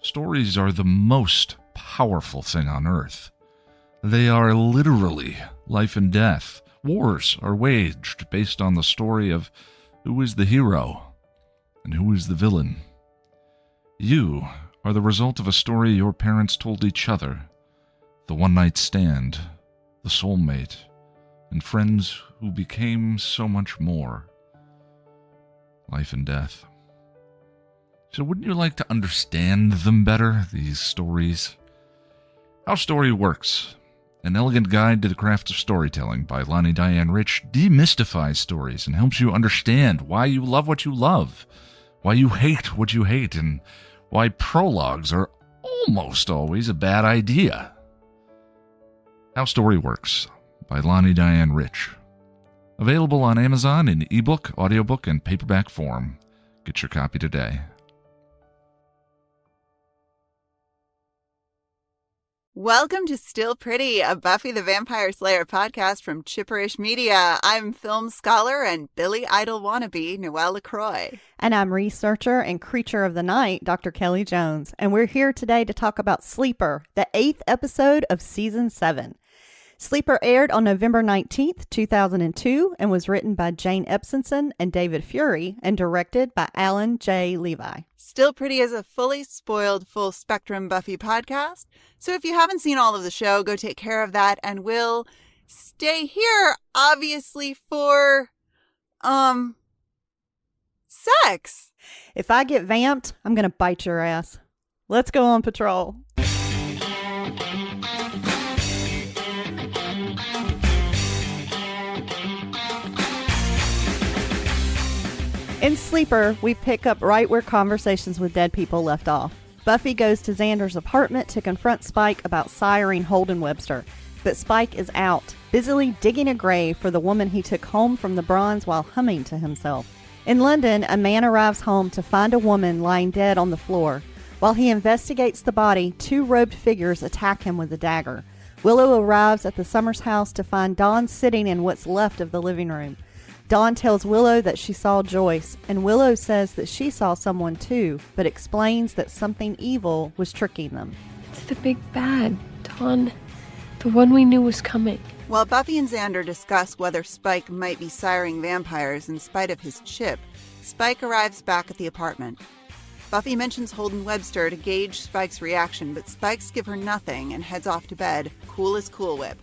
Stories are the most powerful thing on earth. They are literally life and death. Wars are waged based on the story of who is the hero and who is the villain. You are the result of a story your parents told each other, the one-night stand, the soulmate, and friends who became so much more. Life and death. So wouldn't you like to understand them better, these stories? How Story Works, an elegant guide to the craft of storytelling by Lani Diane Rich, demystifies stories and helps you understand why you love what you love, why you hate what you hate, and why prologues are almost always a bad idea. How Story Works by Lani Diane Rich. Available on Amazon in ebook, audiobook, and paperback form. Get your copy today. Welcome to Still Pretty, a Buffy the Vampire Slayer podcast from Chipperish Media. I'm film scholar and Billy Idol wannabe, Noelle.Dr. And I'm researcher and creature of the night, Dr. Kelly Jones. And we're here today to talk about Sleeper, the 8th episode of Season 7. Sleeper aired on November 19th, 2002, and was written by Jane Epsonson and David Fury, and directed by Alan J. Levi. Still Pretty is a fully spoiled, full-spectrum Buffy podcast, so if you haven't seen all of the show, go take care of that, and we'll stay here, obviously, for, sex. If I get vamped, I'm going to bite your ass. Let's go on patrol. In Sleeper, we pick up right where Conversations with Dead People left off. Buffy goes to Xander's apartment to confront Spike about siring Holden Webster, but Spike is out, busily digging a grave for the woman he took home from the Bronze while humming to himself. In London, a man arrives home to find a woman lying dead on the floor. While he investigates the body, two robed figures attack him with a dagger. Willow arrives at the Summers house to find Dawn sitting in what's left of the living room. Dawn tells Willow that she saw Joyce, and Willow says that she saw someone too, but explains that something evil was tricking them. It's the big bad, Dawn. The one we knew was coming. While Buffy and Xander discuss whether Spike might be siring vampires in spite of his chip, Spike arrives back at the apartment. Buffy mentions Holden Webster to gauge Spike's reaction, but Spike's give her nothing and heads off to bed, cool as Cool Whip.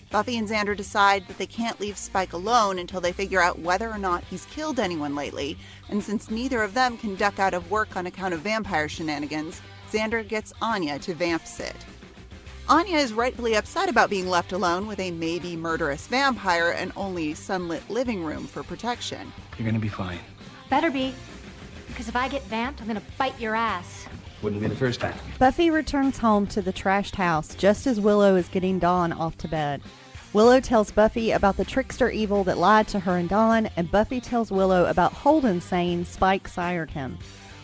Buffy and Xander decide that they can't leave Spike alone until they figure out whether or not he's killed anyone lately, and since neither of them can duck out of work on account of vampire shenanigans, Xander gets Anya to vamp sit. Anya is rightfully upset about being left alone with a maybe murderous vampire and only sunlit living room for protection. You're gonna be fine. Better be, because if I get vamped, I'm gonna bite your ass. Wouldn't be the first time. Buffy returns home to the trashed house just as Willow is getting Dawn off to bed. Willow tells Buffy about the trickster evil that lied to her and Dawn, and Buffy tells Willow about Holden saying Spike sired him.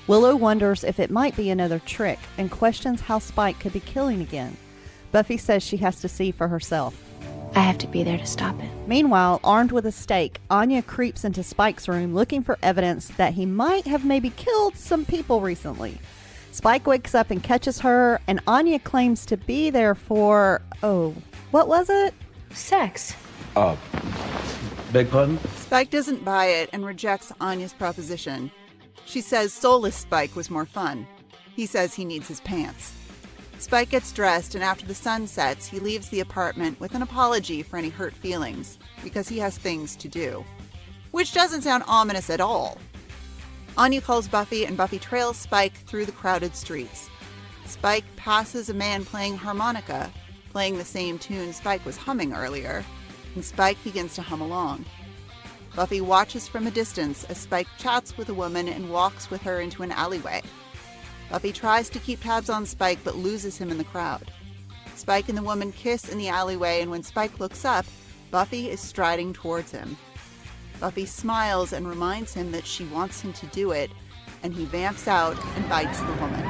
Willow wonders if it might be another trick and questions how Spike could be killing again. Buffy says she has to see for herself. I have to be there to stop it. Meanwhile, armed with a stake, Anya creeps into Spike's room looking for evidence that he might have maybe killed some people recently. Spike wakes up and catches her, and Anya claims to be there for, what was it? Sex. Beg pardon? Spike doesn't buy it and rejects Anya's proposition. She says soulless Spike was more fun. He says he needs his pants. Spike gets dressed, and after the sun sets, he leaves the apartment with an apology for any hurt feelings, because he has things to do. Which doesn't sound ominous at all. Anya calls Buffy, and Buffy trails Spike through the crowded streets. Spike passes a man playing harmonica, playing the same tune Spike was humming earlier, and Spike begins to hum along. Buffy watches from a distance as Spike chats with a woman and walks with her into an alleyway. Buffy tries to keep tabs on Spike but loses him in the crowd. Spike and the woman kiss in the alleyway, and when Spike looks up, Buffy is striding towards him. Buffy smiles and reminds him that she wants him to do it, and he vamps out and bites the woman.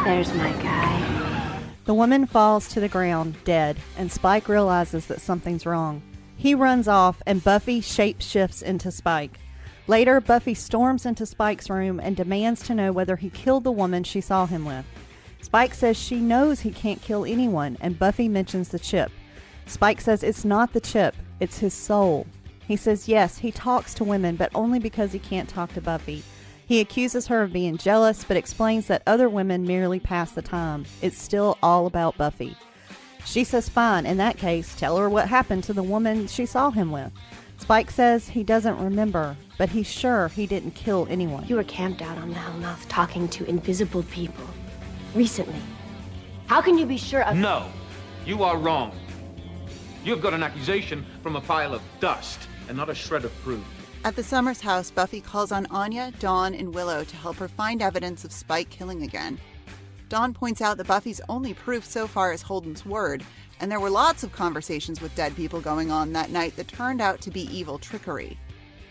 There's my guy. The woman falls to the ground, dead, and Spike realizes that something's wrong. He runs off, and Buffy shape-shifts into Spike. Later, Buffy storms into Spike's room and demands to know whether he killed the woman she saw him with. Spike says she knows he can't kill anyone, and Buffy mentions the chip. Spike says it's not the chip, it's his soul. He says yes, he talks to women, but only because he can't talk to Buffy. He accuses her of being jealous, but explains that other women merely pass the time. It's still all about Buffy. She says fine, in that case, tell her what happened to the woman she saw him with. Spike says he doesn't remember, but he's sure he didn't kill anyone. You were camped out on the Hellmouth talking to invisible people. Recently. How can you be sure of... No, you are wrong. You've got an accusation from a pile of dust and not a shred of proof. At the Summers house, Buffy calls on Anya, Dawn, and Willow to help her find evidence of Spike killing again. Dawn points out that Buffy's only proof so far is Holden's word, and there were lots of conversations with dead people going on that night that turned out to be evil trickery.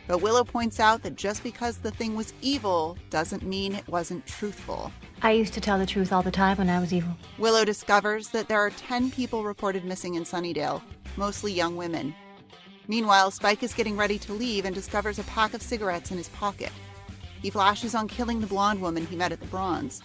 But Willow points out that just because the thing was evil doesn't mean it wasn't truthful. I used to tell the truth all the time when I was evil. Willow discovers that there are 10 people reported missing in Sunnydale, mostly young women. Meanwhile, Spike is getting ready to leave and discovers a pack of cigarettes in his pocket. He flashes on killing the blonde woman he met at the Bronze.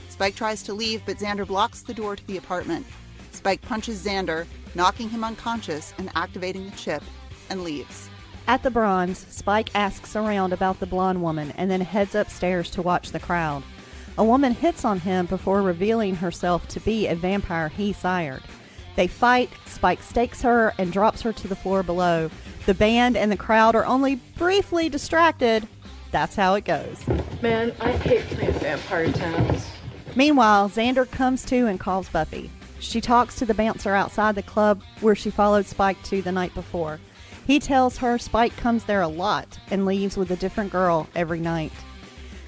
Spike tries to leave, but Xander blocks the door to the apartment. Spike punches Xander, knocking him unconscious and activating the chip, and leaves. At the Bronze, Spike asks around about the blonde woman and then heads upstairs to watch the crowd. A woman hits on him before revealing herself to be a vampire he sired. They fight, Spike stakes her and drops her to the floor below. The band and the crowd are only briefly distracted. That's how it goes. Man, I hate playing Vampire Towns. Meanwhile, Xander comes to and calls Buffy. She talks to the bouncer outside the club where she followed Spike to the night before. He tells her Spike comes there a lot and leaves with a different girl every night.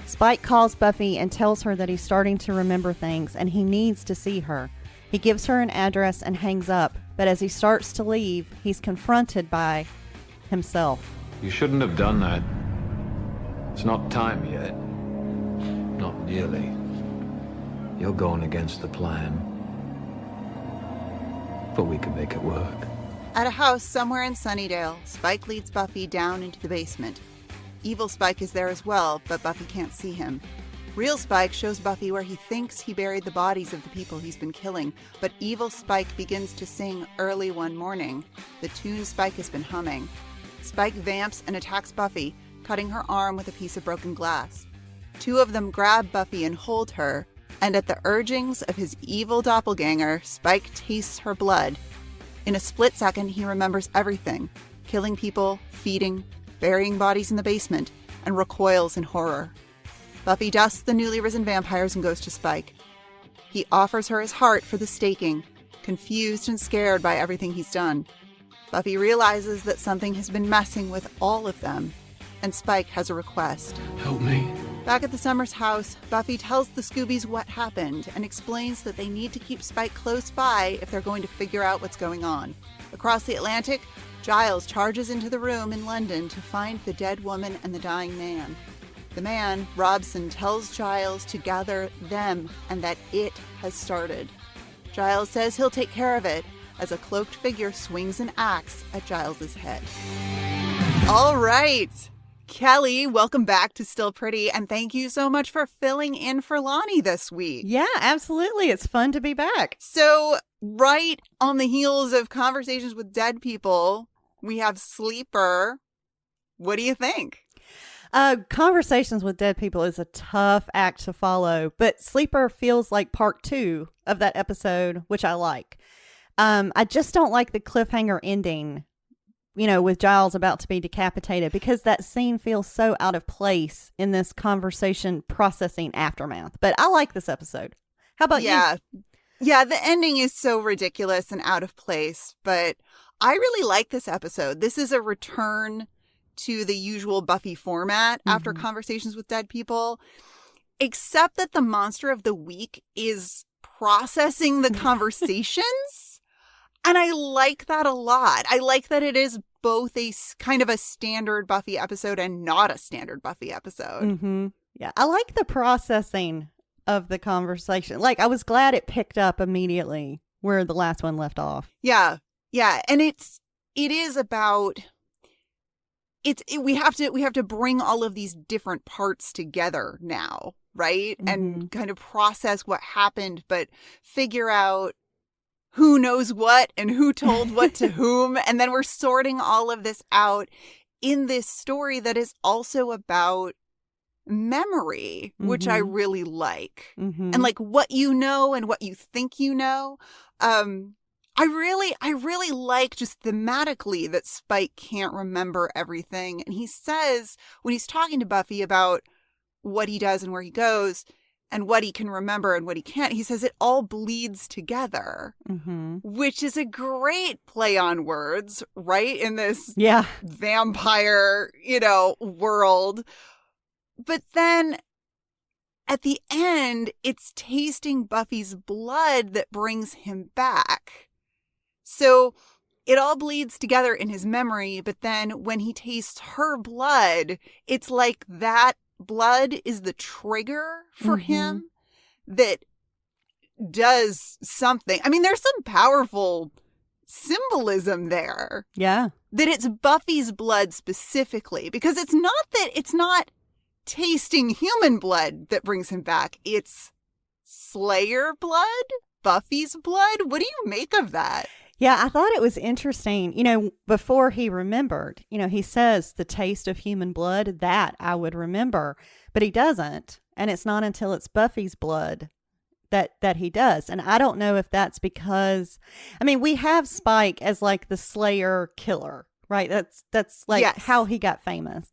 Spike calls Buffy and tells her that he's starting to remember things and he needs to see her. He gives her an address and hangs up, but as he starts to leave, he's confronted by himself. You shouldn't have done that. It's not time yet. Not nearly. You're going against the plan. But we can make it work. At a house somewhere in Sunnydale, Spike leads Buffy down into the basement. Evil Spike is there as well, but Buffy can't see him. Real Spike shows Buffy where he thinks he buried the bodies of the people he's been killing, but evil Spike begins to sing Early One Morning, the tune Spike has been humming. Spike vamps and attacks Buffy, cutting her arm with a piece of broken glass. Two of them grab Buffy and hold her, and at the urgings of his evil doppelganger, Spike tastes her blood. In a split second, he remembers everything, killing people, feeding, burying bodies in the basement, and recoils in horror. Buffy dusts the newly risen vampires and goes to Spike. He offers her his heart for the staking, confused and scared by everything he's done. Buffy realizes that something has been messing with all of them, and Spike has a request. Help me. Back at the Summers house, Buffy tells the Scoobies what happened and explains that they need to keep Spike close by if they're going to figure out what's going on. Across the Atlantic, Giles charges into the room in London to find the dead woman and the dying man. The man, Robson, tells Giles to gather them and that it has started. Giles says he'll take care of it as a cloaked figure swings an axe at Giles's head. All right. Kelly, welcome back to Still Pretty, and thank you so much for filling in for Lani this week. Yeah, absolutely. It's fun to be back. So, right on the heels of Conversations with Dead People, we have Sleeper. What do you think? Conversations with Dead People is a tough act to follow, but Sleeper feels like part 2 of that episode, which I like. I just don't like the cliffhanger ending, with Giles about to be decapitated, because that scene feels so out of place in this conversation processing aftermath. But I like this episode. How about you? Yeah, the ending is so ridiculous and out of place, but I really like this episode. This is a return to the usual Buffy format after Conversations with Dead People, except that the monster of the week is processing the conversations. And I like that a lot. I like that it is both a kind of a standard Buffy episode and not a standard Buffy episode. Mm-hmm. Yeah, I like the processing of the conversation. Like, I was glad it picked up immediately where the last one left off. Yeah. And it is about... we have to bring all of these different parts together now. right? And kind of process what happened, but figure out who knows what and who told what to whom. And then we're sorting all of this out in this story that is also about memory, which I really like. And like what you know and what you think you know. I really like just thematically that Spike can't remember everything. And he says when he's talking to Buffy about what he does and where he goes and what he can remember and what he can't, he says it all bleeds together, which is a great play on words, right? In this vampire, world. But then at the end, it's tasting Buffy's blood that brings him back. So it all bleeds together in his memory, but then when he tastes her blood, it's like that blood is the trigger for him that does something. I mean, there's some powerful symbolism there. Yeah. That it's Buffy's blood specifically, because it's not tasting human blood that brings him back. It's Slayer blood, Buffy's blood. What do you make of that? Yeah, I thought it was interesting. Before he remembered, he says the taste of human blood, that I would remember, but he doesn't. And it's not until it's Buffy's blood that he does. And I don't know if that's because, we have Spike as like the Slayer killer, right? That's like how he got famous.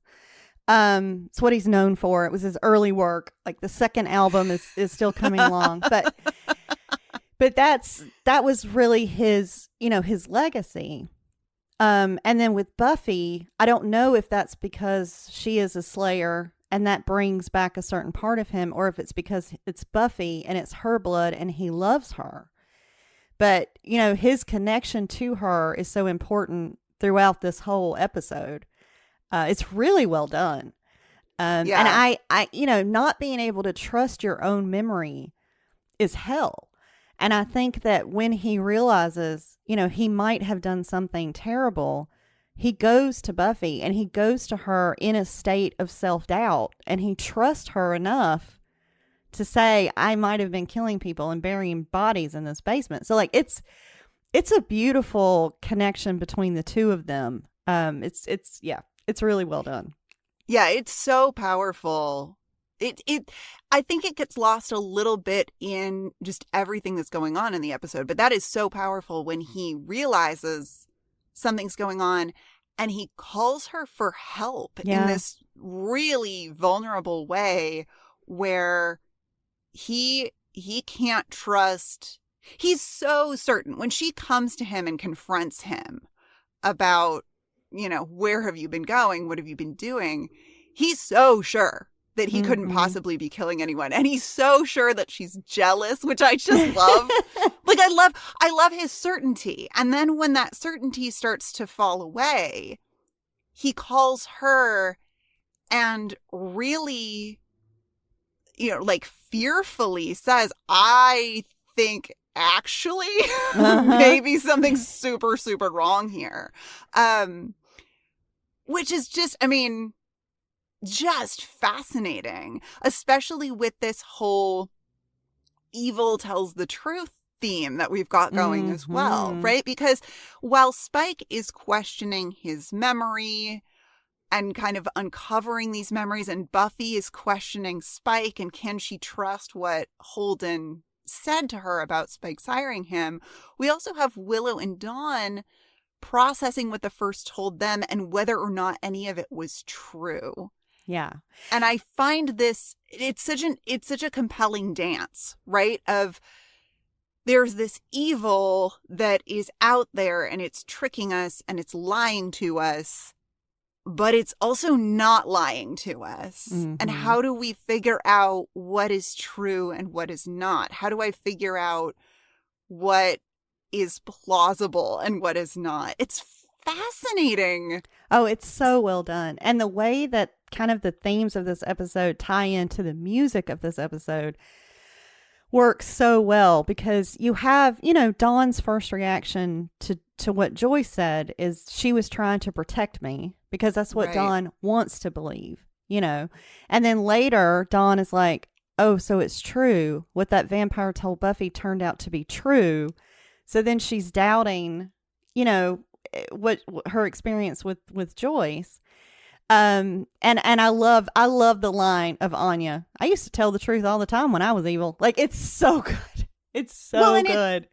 It's what he's known for. It was his early work. Like the second album is still coming along, but that was really his legacy. And then with Buffy, I don't know if that's because she is a Slayer and that brings back a certain part of him, or if it's because it's Buffy and it's her blood and he loves her. But, his connection to her is so important throughout this whole episode. It's really well done. And I, not being able to trust your own memory is hell. And I think that when he realizes, he might have done something terrible, he goes to Buffy and he goes to her in a state of self-doubt, and he trusts her enough to say, I might have been killing people and burying bodies in this basement. So like, it's a beautiful connection between the two of them. It's really well done. Yeah, it's so powerful. I think it gets lost a little bit in just everything that's going on in the episode, but that is so powerful when he realizes something's going on and he calls her for help in this really vulnerable way where he can't trust. He's so certain when she comes to him and confronts him about, where have you been going? What have you been doing? He's so sure that he couldn't possibly be killing anyone. And he's so sure that she's jealous, which I just love. Like, I love his certainty. And then when that certainty starts to fall away, he calls her and really, fearfully says, I think actually maybe something's super, super wrong here. Which is just, just fascinating, especially with this whole evil tells the truth theme that we've got going as well, right? Because while Spike is questioning his memory and kind of uncovering these memories, and Buffy is questioning Spike and can she trust what Holden said to her about Spike siring him, we also have Willow and Dawn processing what the first told them and whether or not any of it was true. Yeah. And I find this, it's such a compelling dance, right? Of there's this evil that is out there and it's tricking us and it's lying to us, but it's also not lying to us. And how do we figure out what is true and what is not? How do I figure out what is plausible and what is not? It's fascinating. Oh, it's so well done. And the way that kind of the themes of this episode tie into the music of this episode works so well, because you have, Dawn's first reaction to what Joyce said is she was trying to protect me, because that's what Dawn wants to believe, and then later Dawn is like, oh, so it's true. What that vampire told Buffy turned out to be true. So then she's doubting, what her experience with Joyce. And I love the line of Anya. I used to tell the truth all the time when I was evil. Like, it's so good. It's so good.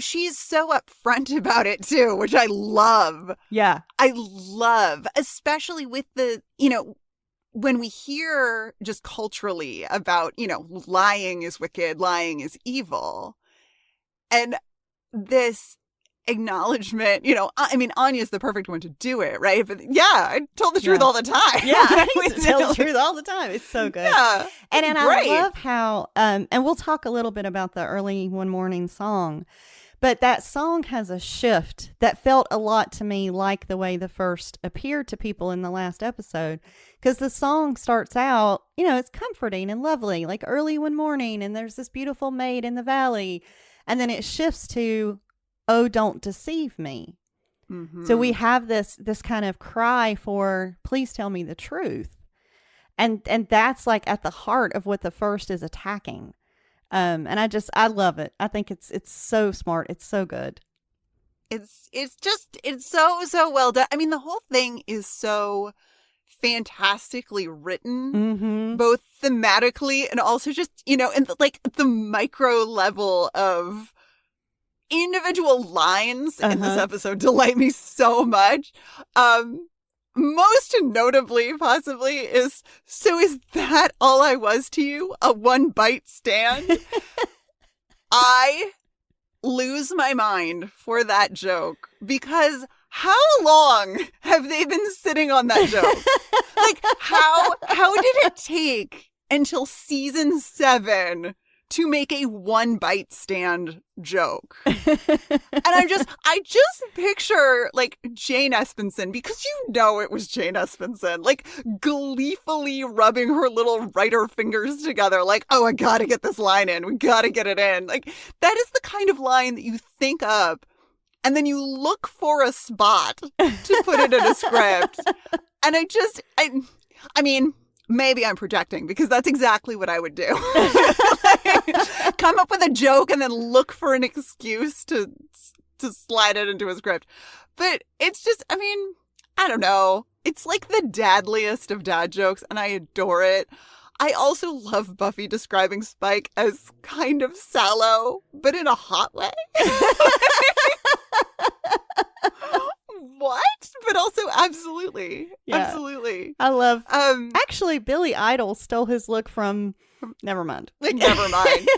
She's so upfront about it too, which I love. Yeah. I love, especially with the, when we hear just culturally about, lying is wicked, lying is evil. And this acknowledgement, Anya's the perfect one to do it, right? But yeah, I told the truth all the time. Yeah, I used to tell the truth all the time. It's so good. Yeah. And I love how, and we'll talk a little bit about the early one morning song, but that song has a shift that felt a lot to me like the way the first appeared to people in the last episode. Because the song starts out, it's comforting and lovely, like early one morning, and there's this beautiful maid in the valley. And then it shifts to, oh, don't deceive me. Mm-hmm. So we have this kind of cry for, please tell me the truth. And that's like at the heart of what the first is attacking. And I love it. I think it's so smart. It's so good. It's so well done. I mean, the whole thing is so fantastically written, both thematically and also just, and like the micro level of individual lines in this episode delight me so much. Most notably, possibly, is that all I was to you? A one bite stand? I lose my mind for that joke because how long have they been sitting on that joke? Like, how did it take until season 7 to make a one bite stand joke? And I just picture like Jane Espenson, because it was Jane Espenson, like gleefully rubbing her little writer fingers together, like, oh, I gotta get this line in. We gotta get it in. Like, that is the kind of line that you think up and then you look for a spot to put it in a script. And I mean, maybe I'm projecting because that's exactly what I would do. Like, come up with a joke and then look for an excuse to slide it into a script. But it's just, I mean, I don't know. It's like the dadliest of dad jokes and I adore it. I also love Buffy describing Spike as kind of sallow, but in a hot way. What? But also absolutely. Yeah. Absolutely. I love actually Billy Idol stole his look from never mind. Never mind.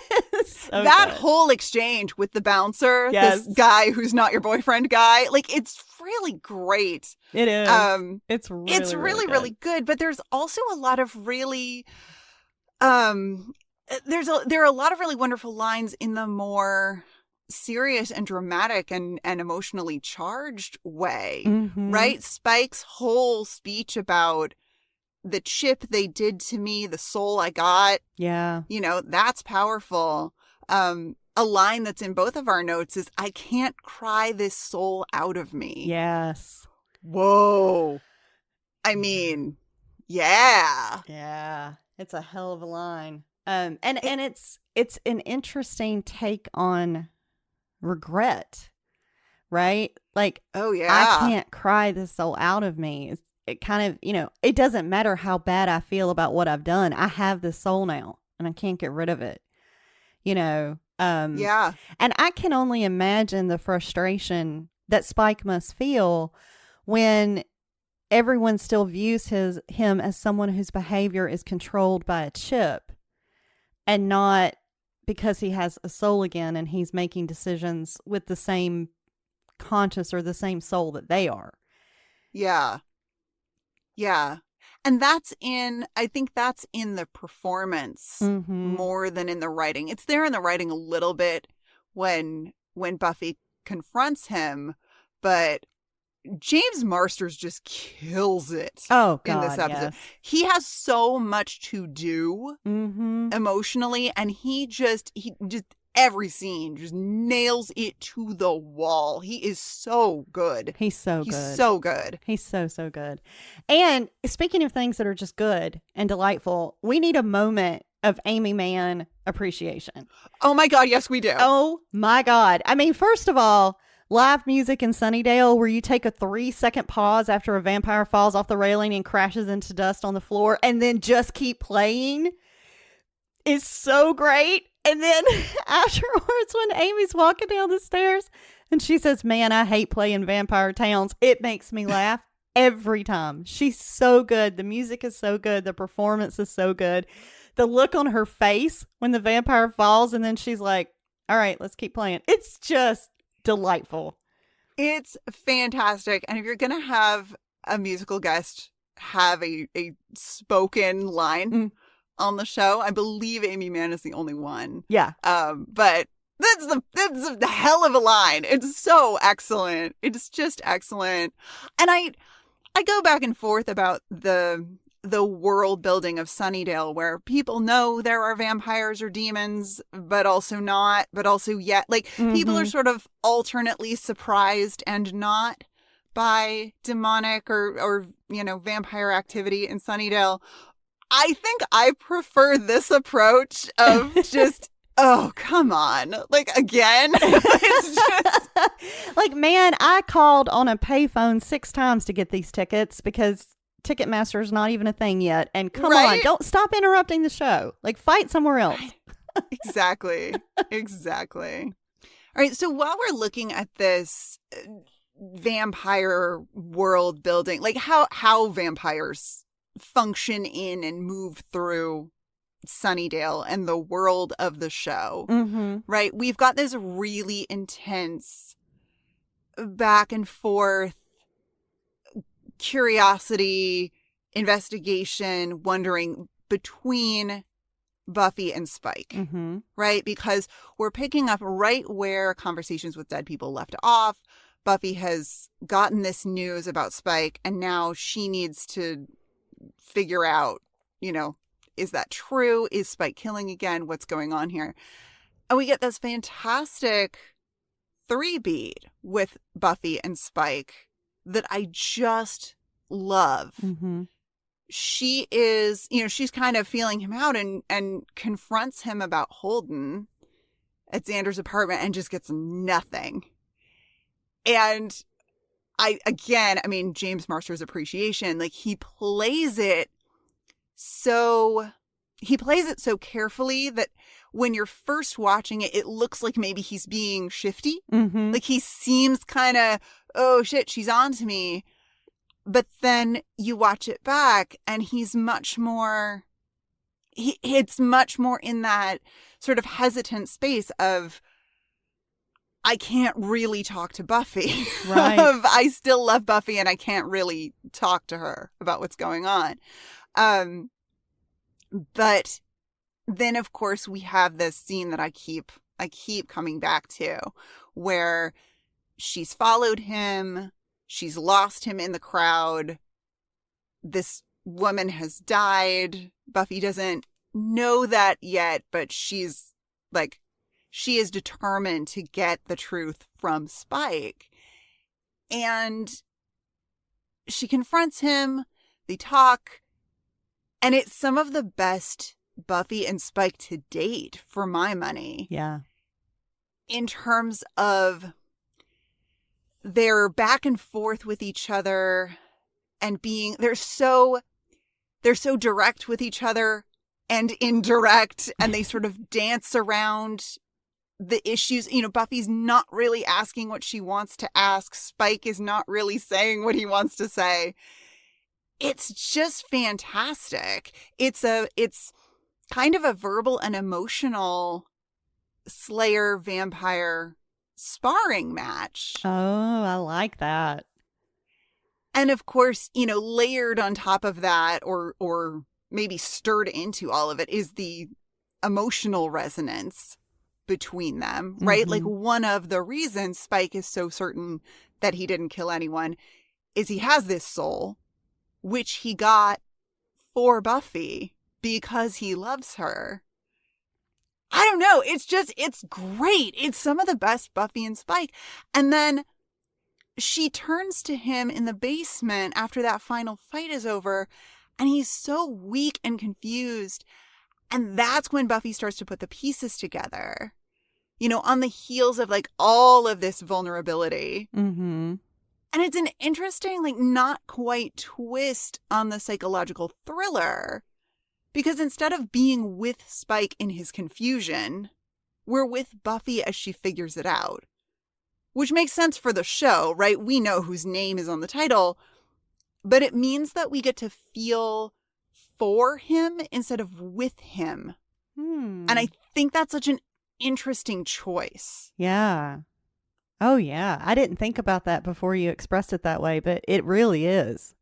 So that good. Whole exchange with the bouncer, this guy who's not your boyfriend guy, like it's really great. It is. It's really good. But there's also a lot of really there are a lot of really wonderful lines in the more serious and dramatic and emotionally charged way, right? Spike's whole speech about the chip they did to me, the soul I got. Yeah. That's powerful. A line that's in both of our notes is, I can't cry this soul out of me. Yes. Whoa. I mean, yeah. Yeah. It's a hell of a line. And it's an interesting take on regret, right? Like, oh yeah, I can't cry this soul out of me. It kind of, it doesn't matter how bad I feel about what I've done. I have this soul now and I can't get rid of it, yeah. And I can only imagine the frustration that Spike must feel when everyone still views him as someone whose behavior is controlled by a chip and not because he has a soul again and he's making decisions with the same conscious or the same soul that they are. Yeah. Yeah. And I think that's in the performance more than in the writing. It's there in the writing a little bit when Buffy confronts him, but James Marsters just kills it in this episode. Yes. He has so much to do emotionally, and he just every scene, just nails it to the wall. He is so good. He's so He's good. so good. He's so, so good. And speaking of things that are just good and delightful, we need a moment of Amy Mann appreciation. Oh my God, yes, we do. Oh my God. I mean, first of all, live music in Sunnydale where you take a 3-second pause after a vampire falls off the railing and crashes into dust on the floor and then just keep playing is so great. And then afterwards, when Amy's walking down the stairs and she says, man, I hate playing Vampire Towns, it makes me laugh every time. She's so good. The music is so good. The performance is so good. The look on her face when the vampire falls and then she's like, all right, let's keep playing. It's just delightful. It's fantastic. And if you're going to have a musical guest have a spoken line on the show, I believe Amy Mann is the only one. Yeah. But that's the hell of a line. It's so excellent. It's just excellent. And I go back and forth about the world building of Sunnydale, where people know there are vampires or demons, but also not, but also yet. Like, people are sort of alternately surprised and not by demonic or vampire activity in Sunnydale. I think I prefer this approach of just, oh, come on. Like, again, it's just... Like, man, I called on a payphone 6 times to get these tickets because Ticketmaster is not even a thing yet. And come on, don't stop interrupting the show. Like, fight somewhere else. Exactly. Exactly. All right. So while we're looking at this vampire world building, like how vampires function in and move through Sunnydale and the world of the show, right? We've got this really intense back and forth curiosity, investigation, wondering between Buffy and Spike, right? Because we're picking up right where Conversations with Dead People left off. Buffy has gotten this news about Spike, and now she needs to figure out, is that true? Is Spike killing again? What's going on here? And we get this fantastic 3-beat with Buffy and Spike that I just love. She is, she's kind of feeling him out and confronts him about Holden at Xander's apartment and just gets nothing. And James Marsters' appreciation, like he plays it so carefully that when you're first watching it, it looks like maybe he's being shifty. Like he seems kind of, oh shit, she's on to me. But then you watch it back and he's much more, it's much more in that sort of hesitant space of, I can't really talk to Buffy. Right. I still love Buffy and I can't really talk to her about what's going on. But then of course we have this scene that I keep coming back to, where she's followed him. She's lost him in the crowd. This woman has died. Buffy doesn't know that yet, but she is determined to get the truth from Spike. And she confronts him. They talk. And it's some of the best Buffy and Spike to date, for my money. Yeah. In terms of their back and forth with each other and they're so direct with each other and indirect, and they sort of dance around the issues. Buffy's not really asking what she wants to ask. Spike is not really saying what he wants to say. It's just fantastic. It's kind of a verbal and emotional Slayer vampire sparring match. Oh, I like that. And of course, layered on top of that, or maybe stirred into all of it, is the emotional resonance between them, right? Like, one of the reasons Spike is so certain that he didn't kill anyone is he has this soul, which he got for Buffy because he loves her. I don't know. It's great. It's some of the best Buffy and Spike. And then she turns to him in the basement after that final fight is over, and he's so weak and confused. And that's when Buffy starts to put the pieces together, on the heels of like all of this vulnerability. Mm-hmm. And it's an interesting, like, not quite twist on the psychological thriller. Because instead of being with Spike in his confusion, we're with Buffy as she figures it out. Which makes sense for the show, right? We know whose name is on the title. But it means that we get to feel for him instead of with him. And I think that's such an interesting choice. Yeah. Oh, yeah. I didn't think about that before you expressed it that way, but it really is.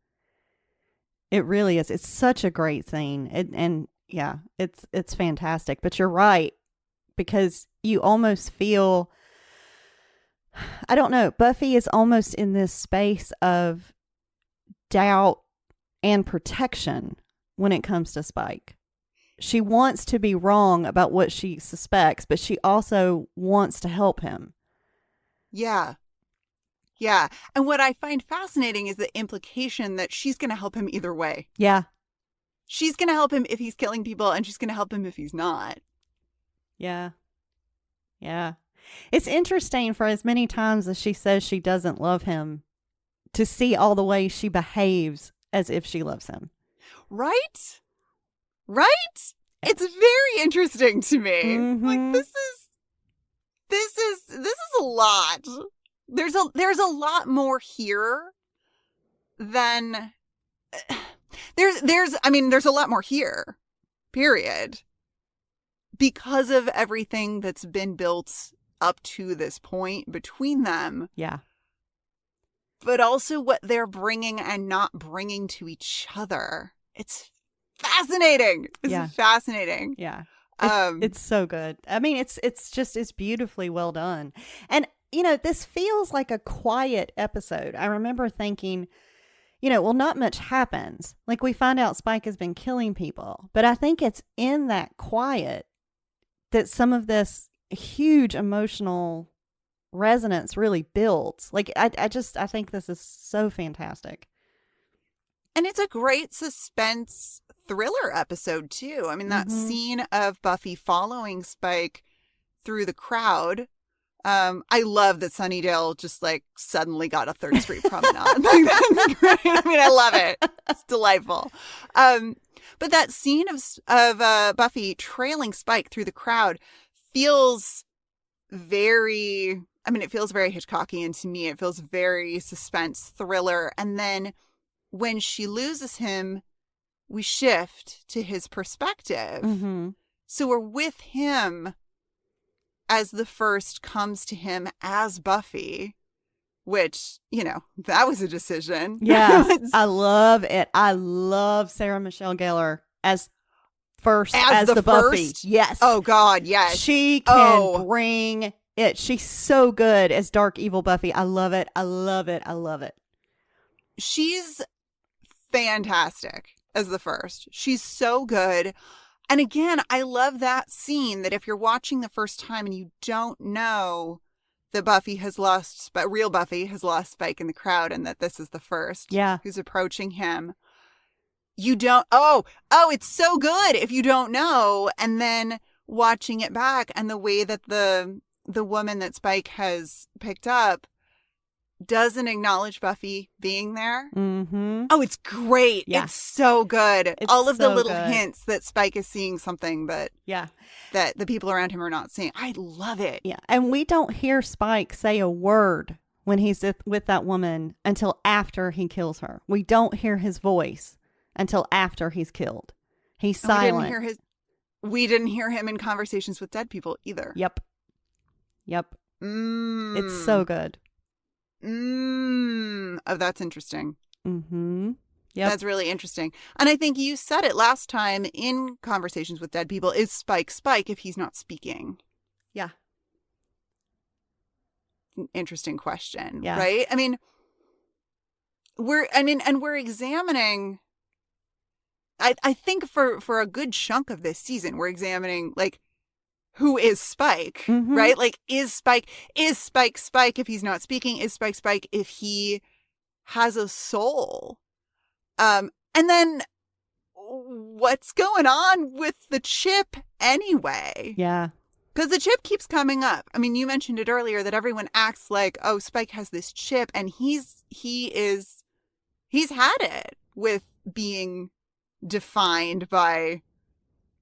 It really is. It's such a great scene. And yeah, it's fantastic. But you're right, because you almost feel, I don't know, Buffy is almost in this space of doubt and protection when it comes to Spike. She wants to be wrong about what she suspects, but she also wants to help him. Yeah. Yeah. And what I find fascinating is the implication that she's going to help him either way. Yeah. She's going to help him if he's killing people, and she's going to help him if he's not. Yeah. Yeah. It's interesting, for as many times as she says she doesn't love him, to see all the ways she behaves as if she loves him. Right? Right? It's very interesting to me. Mm-hmm. Like, this is a lot. There's a lot more here than there's a lot more here. Period. Because of everything that's been built up to this point between them. Yeah. But also what they're bringing and not bringing to each other. It's fascinating. It's fascinating. Yeah. It's so good. I mean, it's beautifully well done. And, this feels like a quiet episode. I remember thinking, well, not much happens. Like, we find out Spike has been killing people, but I think it's in that quiet that some of this huge emotional resonance really builds. Like, I think this is so fantastic. And it's a great suspense thriller episode, too. I mean, that scene of Buffy following Spike through the crowd. I love that Sunnydale just, like, suddenly got a 3rd Street promenade. Like, that's great. I mean, I love it. It's delightful. But that scene of Buffy trailing Spike through the crowd feels very... I mean, it feels very Hitchcockian to me. It feels very suspense thriller. And then when she loses him, we shift to his perspective. Mm-hmm. So we're with him as the first comes to him as Buffy, which, that was a decision. Yeah, I love it. I love Sarah Michelle Gellar as the Buffy. First? Yes. Oh, God, yes. She can bring it. She's so good as dark, evil Buffy. I love it. I love it. I love it. She's fantastic as the first. She's so good. And again, I love that scene that if you're watching the first time and you don't know that Buffy has lost, but real Buffy has lost Spike in the crowd and that this is the first who's approaching him, you don't, it's so good if you don't know. And then watching it back and the way that the woman that Spike has picked up doesn't acknowledge Buffy being there. Mm-hmm. Oh, it's great. Yeah. It's so good. It's all of the so little good. hints that Spike is seeing something that the people around him are not seeing. I love it. Yeah. And we don't hear Spike say a word when he's with that woman until after he kills her. We don't hear his voice until after he's killed. He's silent. We didn't hear him in conversations with dead people either. Yep. It's so good. Oh, that's interesting. Mm-hmm. Yep. That's really interesting. And I think you said it last time in conversations with dead people, is Spike if he's not speaking? Yeah. Interesting question. Yeah. Right? I mean, we're examining, I think for a good chunk of this season, we're examining, like, who is Spike, right? Like, is Spike Spike if he's not speaking? Is Spike Spike if he has a soul? And then what's going on with the chip anyway? Yeah. Because the chip keeps coming up. I mean, you mentioned it earlier that everyone acts like, oh, Spike has this chip, and he's had it with being defined by,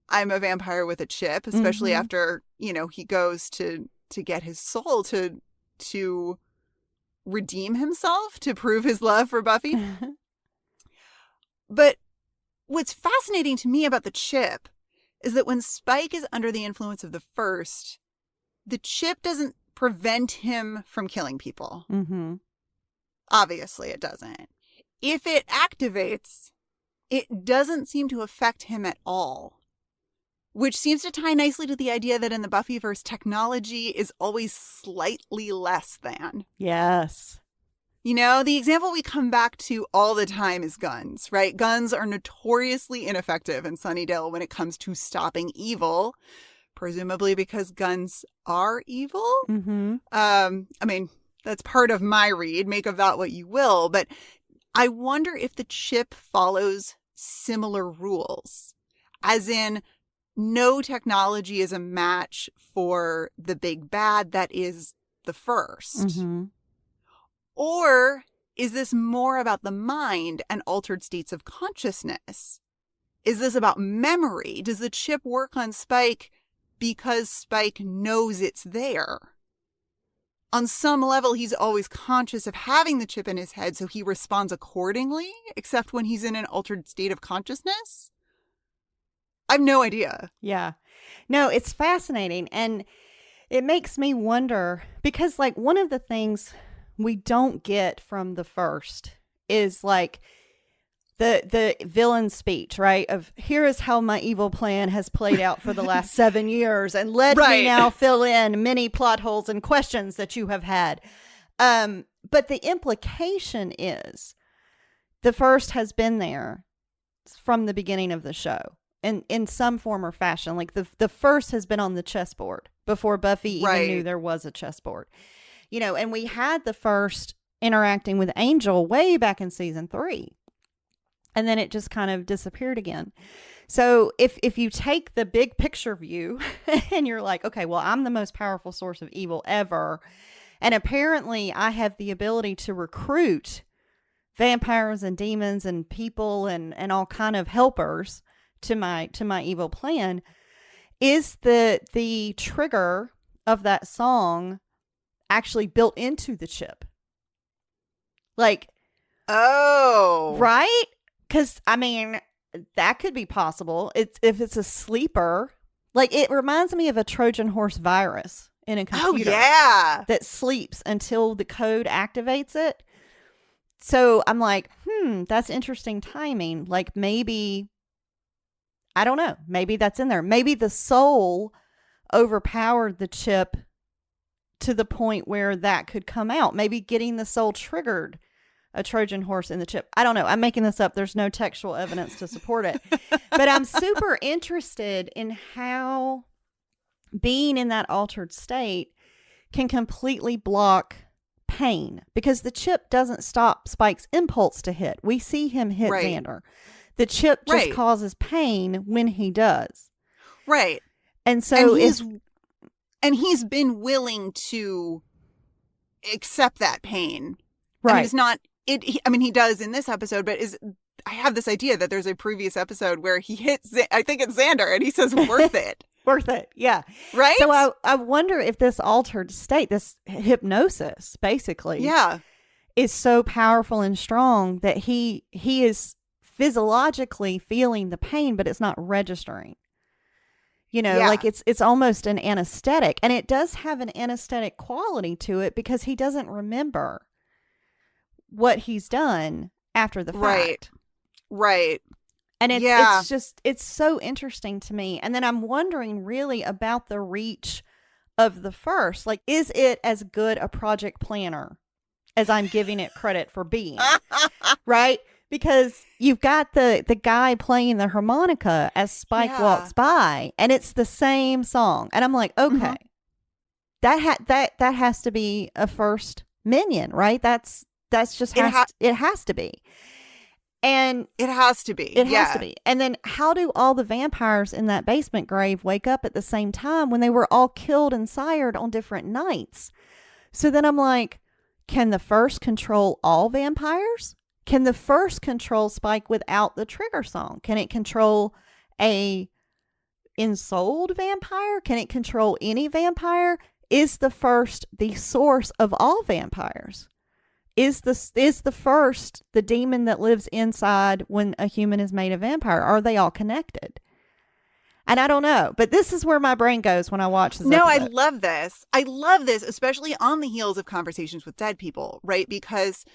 I'm a vampire with a chip, especially after, you know, he goes to get his soul to redeem himself, to prove his love for Buffy. But what's fascinating to me about the chip is that when Spike is under the influence of the first, the chip doesn't prevent him from killing people. Obviously, it doesn't. If it activates, it doesn't seem to affect him at all, which seems to tie nicely to the idea that in the Buffyverse, technology is always slightly less than. Yes. You know, the example we come back to all the time is guns, right? Guns are notoriously ineffective in Sunnydale when it comes to stopping evil, presumably because guns are evil. I mean, that's part of my read. Make of that what you will. But I wonder if the chip follows similar rules, as in no technology is a match for the big bad that is the first. Or is this more about the mind and altered states of consciousness? Is this about memory? Does the chip work on Spike because Spike knows it's there? On some level, he's always conscious of having the chip in his head, so he responds accordingly, except when he's in an altered state of consciousness? I have no idea. Yeah. No, it's fascinating. And it makes me wonder, because like one of the things we don't get from the first is like the villain speech, right? Of here is how my evil plan has played out for the last 7 years, and let me now fill in many plot holes and questions that you have had. But the implication is the first has been there from the beginning of the show in some form or fashion. Like the first has been on the chessboard before Buffy even knew there was a chessboard. You know, and we had the first interacting with Angel way back in season 3. And then it just kind of disappeared again. So if you take the big picture view and you're like, okay, well, I'm the most powerful source of evil ever. And apparently I have the ability to recruit vampires and demons and people and all kind of helpers to my evil plan. Is the trigger of that song actually built into the chip? Like, oh, right? Because I mean, that could be possible. If it's a sleeper, like it reminds me of a Trojan horse virus in a computer. Oh yeah, that sleeps until the code activates it. So I'm like, that's interesting timing. Like maybe, I don't know, maybe that's in there. Maybe the soul overpowered the chip to the point where that could come out. Maybe getting the soul triggered a Trojan horse in the chip. I don't know. I'm making this up. There's no textual evidence to support it. But I'm super interested in how being in that altered state can completely block pain, because the chip doesn't stop Spike's impulse to hit. We see him hit Xander. The chip just causes pain when he does. Right. And so and he's been willing to accept that pain. Right. I mean, it's not he does in this episode, but I have this idea that there's a previous episode where he hits, I think it's Xander, and he says, worth it. Worth it. Yeah. Right. So I wonder if this altered state, this hypnosis, basically, is so powerful and strong that he is physiologically feeling the pain, but it's not registering. You know, like it's almost an anesthetic, and it does have an anesthetic quality to it because he doesn't remember what he's done after the fact. Right. And it's so interesting to me. And then I'm wondering really about the reach of the first. Like, is it as good a project planner as I'm giving it credit for being? Right? Because you've got the guy playing the harmonica as Spike walks by, and it's the same song. And I'm like, okay, that has to be a first minion, right? That's just it has to be. And it has to be. It has to be. And then how do all the vampires in that basement grave wake up at the same time when they were all killed and sired on different nights? So then I'm like, can the first control all vampires? Can the first control Spike without the trigger song? Can it control a ensouled vampire? Can it control any vampire? Is the first the source of all vampires? Is the first the demon that lives inside when a human is made a vampire? Are they all connected? And I don't know, but this is where my brain goes when I watch this episode. I love this. I love this, especially on the heels of Conversations with Dead People, right? Because,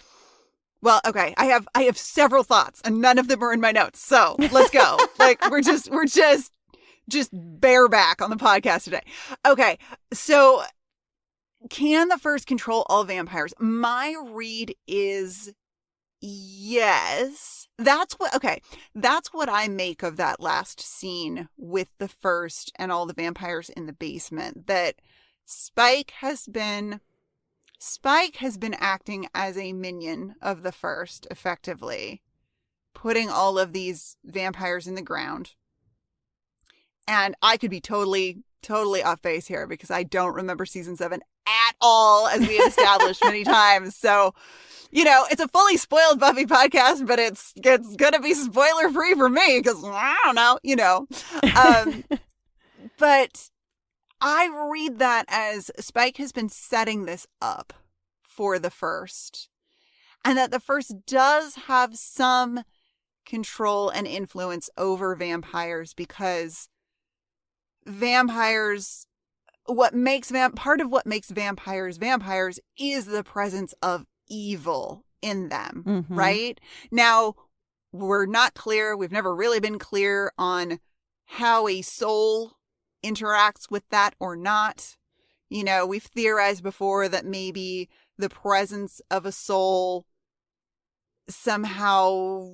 well, okay, I have several thoughts, and none of them are in my notes. So let's go. Like we're just bareback on the podcast today. Okay, so. Can the first control all vampires? My read is yes. That's what I make of that last scene with the first and all the vampires in the basement. That Spike has been acting as a minion of the first, effectively, putting all of these vampires in the ground. And I could be totally off base here because I don't remember season 7 at all, as we have established many times. So, it's a fully spoiled Buffy podcast, but it's gonna be spoiler free for me because I don't know, but I read that as Spike has been setting this up for the first, and that the first does have some control and influence over vampires because vampires, part of what makes vampires is the presence of evil in them, right? Now, we're not clear. We've never really been clear on how a soul interacts with that or not. We've theorized before that maybe the presence of a soul somehow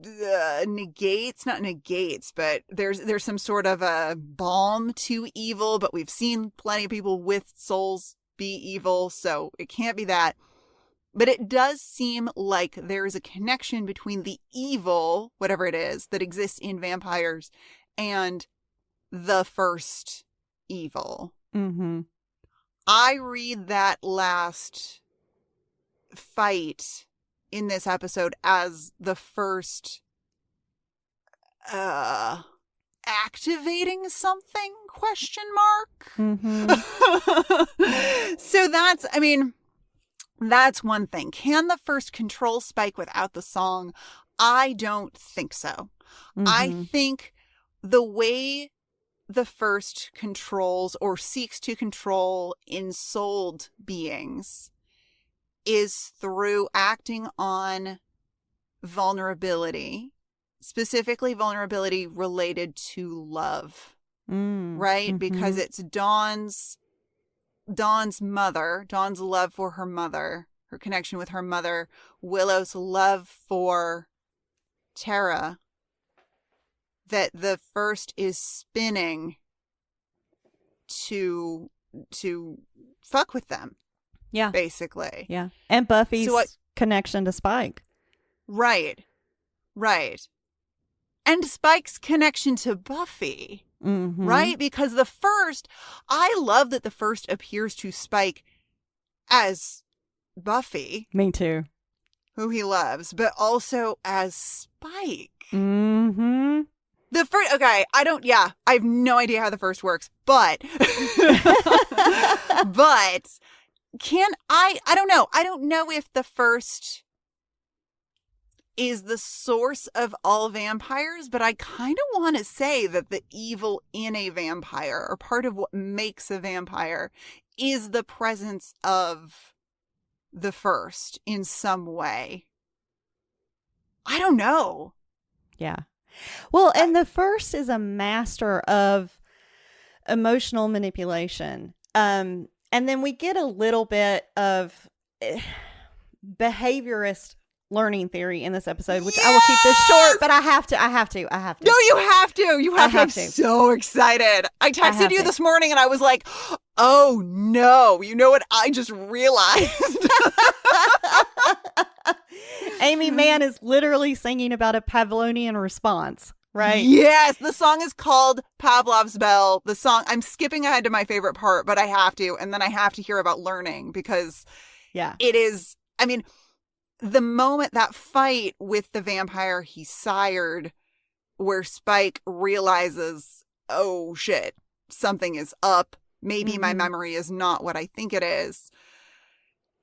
not negates, but there's some sort of a balm to evil, but we've seen plenty of people with souls be evil, so it can't be that. But it does seem like there is a connection between the evil, whatever it is, that exists in vampires and the first evil. I read that last fight in this episode as the first activating something ? So that's one thing. Can the first control Spike without the song? I don't think so. I think the way the first controls or seeks to control ensouled beings is through acting on vulnerability, specifically vulnerability related to love, right? Because it's Dawn's mother, Dawn's love for her mother, her connection with her mother, Willow's love for Tara, that the first is spinning to fuck with them. Yeah. Basically. Yeah. And Buffy's connection to Spike. Right. And Spike's connection to Buffy. Right? Because I love that the first appears to Spike as Buffy. Me too. Who he loves, but also as Spike. The first, okay, I have no idea how the first works, but, I don't know. I don't know if the first is the source of all vampires, but I kind of want to say that the evil in a vampire, or part of what makes a vampire, is the presence of the first in some way. I don't know. Yeah. Well, and the first is a master of emotional manipulation. And then we get a little bit of behaviorist learning theory in this episode, which I will keep this short, but I have to. No, you have to. You have to. I'm to. so excited. I texted you this morning and I was like, oh no, you know what I just realized? Amy Mann is literally singing about a Pavlovian response, right? Yes, the song is called Pavlov's Bell. The song, I'm skipping ahead to my favorite part, but I have to. And then I have to hear about learning because it is, I mean, the moment that fight with the vampire he sired, where Spike realizes, oh shit, something is up. Maybe my memory is not what I think it is.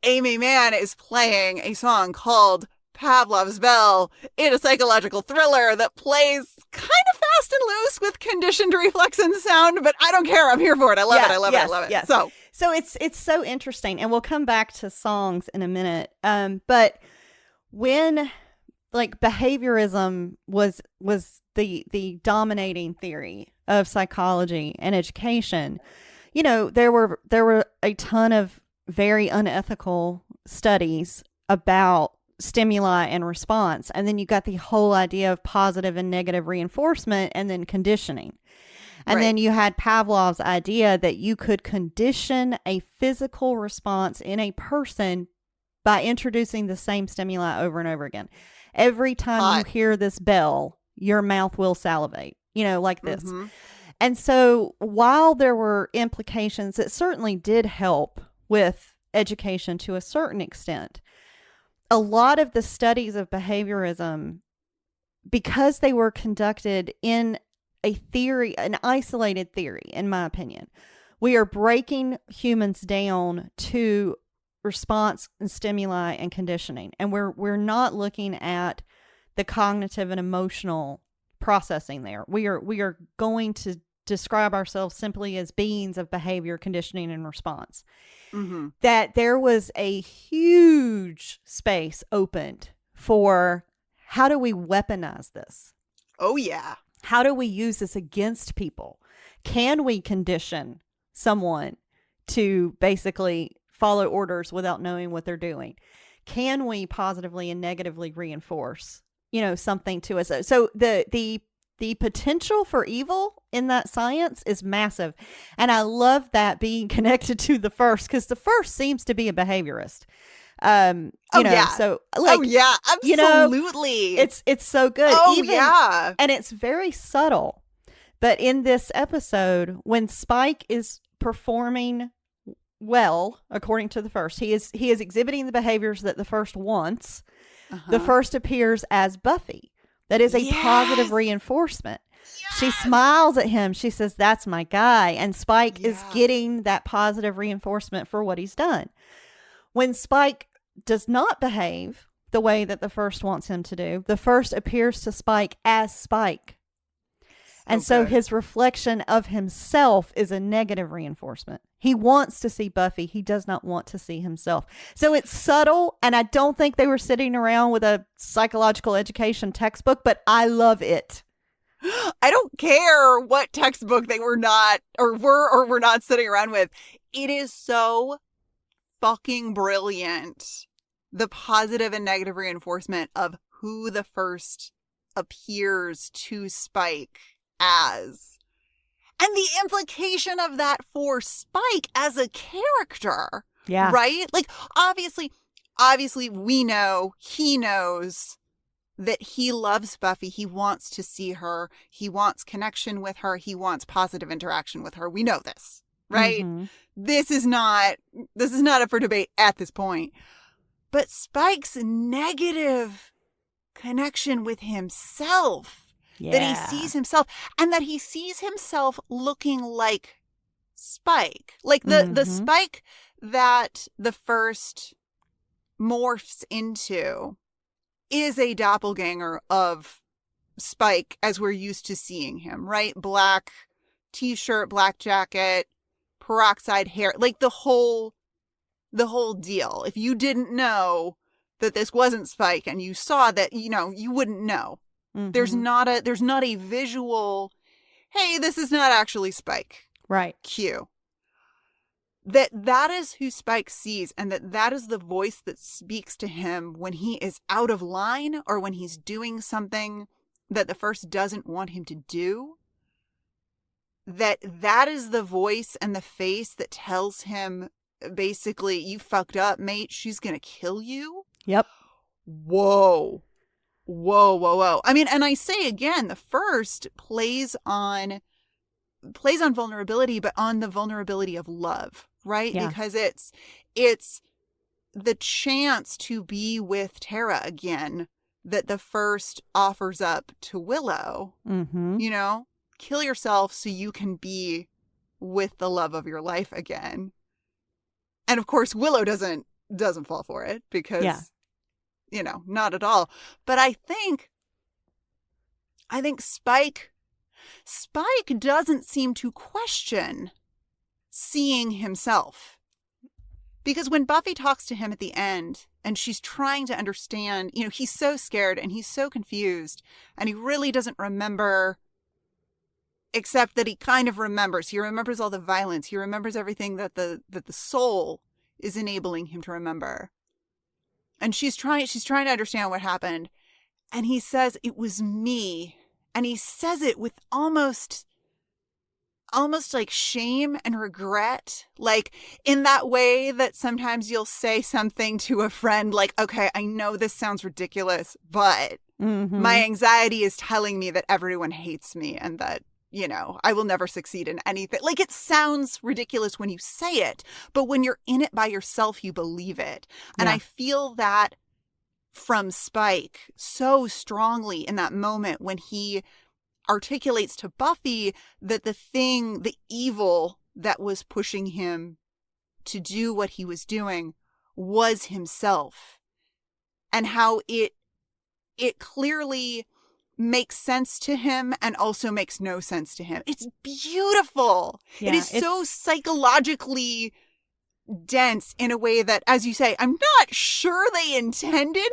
Amy Mann is playing a song called Pavlov's Bell in a psychological thriller that plays kind of fast and loose with conditioned reflex and sound, but I don't care. I'm here for it. I love it. I love it. Yes. So it's so interesting, and we'll come back to songs in a minute. But when like behaviorism was the dominating theory of psychology and education, you know, there were a ton of very unethical studies about stimuli and response. And then you got the whole idea of positive and negative reinforcement and then conditioning. And then you had Pavlov's idea that you could condition a physical response in a person by introducing the same stimuli over and over again. Every time you hear this bell, your mouth will salivate, you know, like this. And so while there were implications, it certainly did help with education to a certain extent. A lot of the studies of behaviorism, because they were conducted in a theory, an isolated theory, in my opinion, we are breaking humans down to response and stimuli and conditioning. And we're not looking at the cognitive and emotional processing there. We are going to describe ourselves simply as beings of behavior, conditioning, and response. That there was a huge space opened for how do we weaponize this? Oh, yeah. How do we use this against people? Can we condition someone to basically follow orders without knowing what they're doing? Can we positively and negatively reinforce, you know, something to us? So the potential for evil in that science is massive. And I love that being connected to the first, because the first seems to be a behaviorist. So like, absolutely. You know, it's so good. And it's very subtle. But in this episode, when Spike is performing well, according to the first, he is exhibiting the behaviors that the first wants. The first appears as Buffy. That is a positive reinforcement. She smiles at him. She says, that's my guy. And Spike is getting that positive reinforcement for what he's done. When Spike does not behave the way that the first wants him to do, the first appears to Spike as Spike. And so his reflection of himself is a negative reinforcement. He wants to see Buffy. He does not want to see himself. So it's subtle, and I don't think they were sitting around with a psychological education textbook, but I love it. I don't care what textbook they were not or were not sitting around with. It is so fucking brilliant. The positive and negative reinforcement of who the first appears to Spike as. And the implication of that for Spike as a character. Yeah. Right? Like, obviously we know, he knows that he loves Buffy. He wants to see her. He wants connection with her. He wants positive interaction with her. We know this, right? This is not up for debate at this point. But Spike's negative connection with himself. That he sees himself, and that he sees himself looking like Spike. Like the Spike that the first morphs into is a doppelganger of Spike as we're used to seeing him, right? Black t-shirt, black jacket, peroxide hair, like the whole deal. If you didn't know that this wasn't Spike and you saw that, you know, you wouldn't know. There's not a visual, hey, this is not actually Spike. Right. Cue. that is who Spike sees, and that is the voice that speaks to him when he is out of line or when he's doing something that the First doesn't want him to do. That is the voice and the face that tells him, basically, you fucked up, mate. She's going to kill you. Yep. Whoa. Whoa, whoa, whoa. I mean, and I say again, the First plays on vulnerability, but on the vulnerability of love, right? Yeah. Because it's the chance to be with Tara again that the First offers up to Willow. Mm-hmm. You know, kill yourself so you can be with the love of your life again. And of course, Willow doesn't fall for it because, you know, not at all. But I think Spike doesn't seem to question seeing himself. Because when Buffy talks to him at the end and she's trying to understand, you know, he's so scared and he's so confused and he really doesn't remember, except that he kind of remembers. He remembers all the violence. He remembers everything that the soul is enabling him to remember. And she's trying to understand what happened. And he says, it was me. And he says it with almost like shame and regret. Like in that way that sometimes you'll say something to a friend like, okay, I know this sounds ridiculous, but my anxiety is telling me that everyone hates me and that, you know, I will never succeed in anything. Like it sounds ridiculous when you say it, but when you're in it by yourself, you believe it. And I feel that from Spike so strongly in that moment when he articulates to Buffy that the evil that was pushing him to do what he was doing was himself, and how it clearly makes sense to him and also makes no sense to him. It's beautiful. Yeah, it is so psychologically dense in a way that, as you say, I'm not sure they intended.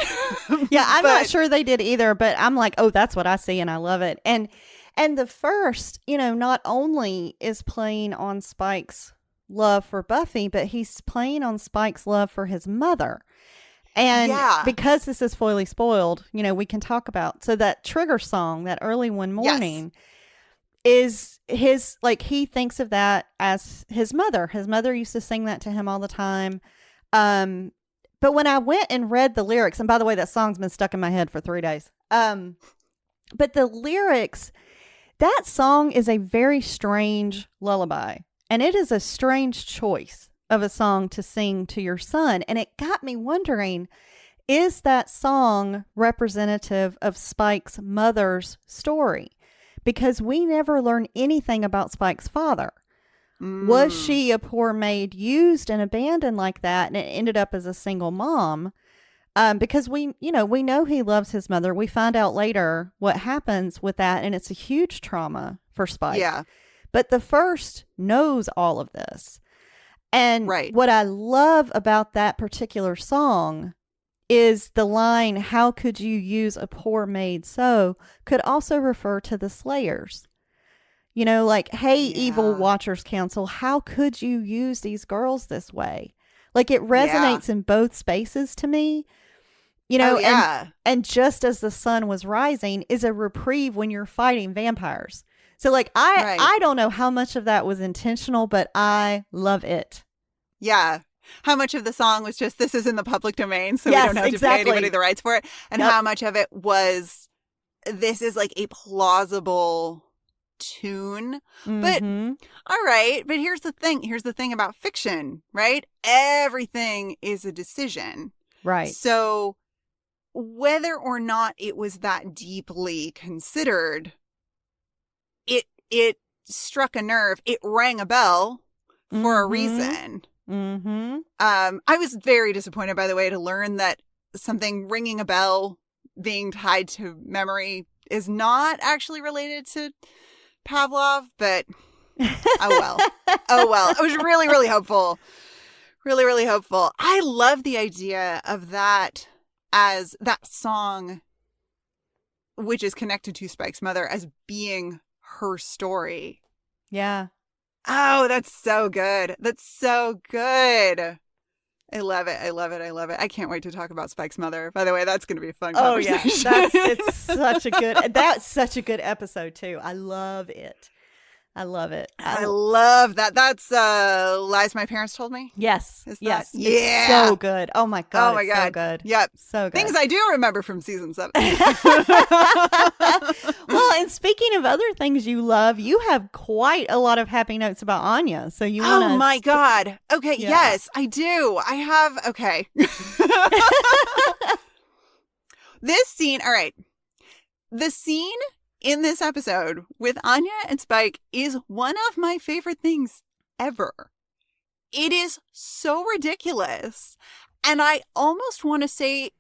Yeah, I'm not sure they did either, but I'm like, oh, that's what I see and I love it. And the First, you know, not only is playing on Spike's love for Buffy, but he's playing on Spike's love for his mother. And because this is Foily Spoiled, you know, we can talk about, so that trigger song, that Early One Morning, is his, like, he thinks of that as his mother. His mother used to sing that to him all the time. But when I went and read the lyrics, and by the way, that song's been stuck in my head for 3 days. But the lyrics, that song is a very strange lullaby. And it is a strange choice of a song to sing to your son. And it got me wondering, is that song representative of Spike's mother's story? Because we never learn anything about Spike's father. Was she a poor maid used and abandoned like that, and it ended up as a single mom? Because we know he loves his mother. We find out later what happens with that, and it's a huge trauma for Spike. Yeah. But the First knows all of this. And what I love about that particular song is the line, how could you use a poor maid so, could also refer to the Slayers. You know, like, hey, evil Watchers Council, how could you use these girls this way? Like, it resonates in both spaces to me. You know, and just as the sun was rising is a reprieve when you're fighting vampires. So, like, I don't know how much of that was intentional, but I love it. Yeah. How much of the song was just, this is in the public domain, so we don't have to pay anybody the rights for it. And how much of it was, this is like a plausible tune. But all right, but here's the thing about fiction, right? Everything is a decision, right? So whether or not it was that deeply considered, it struck a nerve. It rang a bell for a reason. I was very disappointed, by the way, to learn that something ringing a bell being tied to memory is not actually related to Pavlov, but oh well. It was really, really hopeful. Really, really hopeful. I love the idea of that as that song, which is connected to Spike's mother, as being her story. Yeah. Oh, that's so good. That's so good. I love it. I love it. I love it. I can't wait to talk about Spike's mother. By the way, that's going to be a fun conversation. It's such a good episode too. I love it. I love it. I love that. That's Lies My Parents Told Me. Yes. Is that? Yes. Yeah. It's so good. Oh my God. Oh my God. So good. Yep. So good. Things I do remember from season 7. Well, and speaking of other things you love, you have quite a lot of happy notes about Anya. So you want to... Oh my God. Okay. Yeah. Yes, I do. I have. Okay. This scene. All right. The scene in this episode with Anya and Spike is one of my favorite things ever. It is so ridiculous. And I almost want to say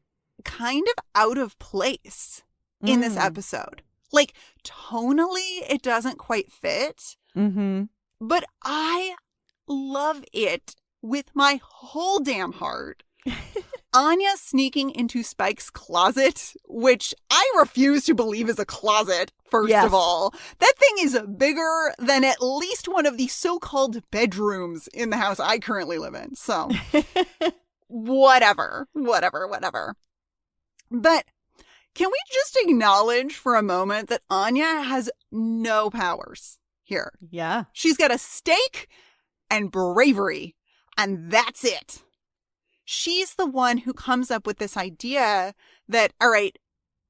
kind of out of place in this episode. Like, tonally, it doesn't quite fit. Mm-hmm. But I love it with my whole damn heart. Anya sneaking into Spike's closet, which I refuse to believe is a closet, first of all. That thing is bigger than at least one of the so-called bedrooms in the house I currently live in. So, whatever. But can we just acknowledge for a moment that Anya has no powers here? Yeah. She's got a stake and bravery, and that's it. She's the one who comes up with this idea that, all right,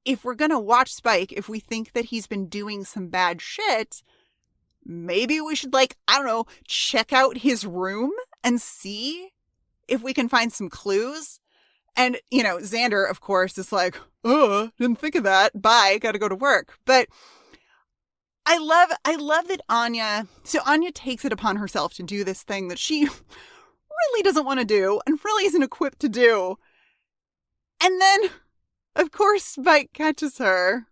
if we're going to watch Spike, if we think that he's been doing some bad shit, maybe we should, like, I don't know, check out his room and see if we can find some clues. And, you know, Xander, of course, is like, oh, didn't think of that. Bye, gotta go to work. But I love that Anya takes it upon herself to do this thing that she really doesn't want to do and really isn't equipped to do. And then, of course, Spike catches her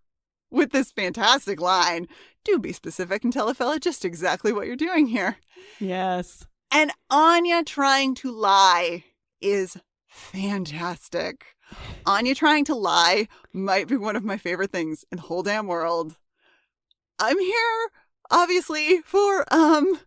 with this fantastic line, do be specific and tell a fella just exactly what you're doing here. Yes. And Anya trying to lie is fantastic. Anya trying to lie might be one of my favorite things in the whole damn world. I'm here, obviously, for, and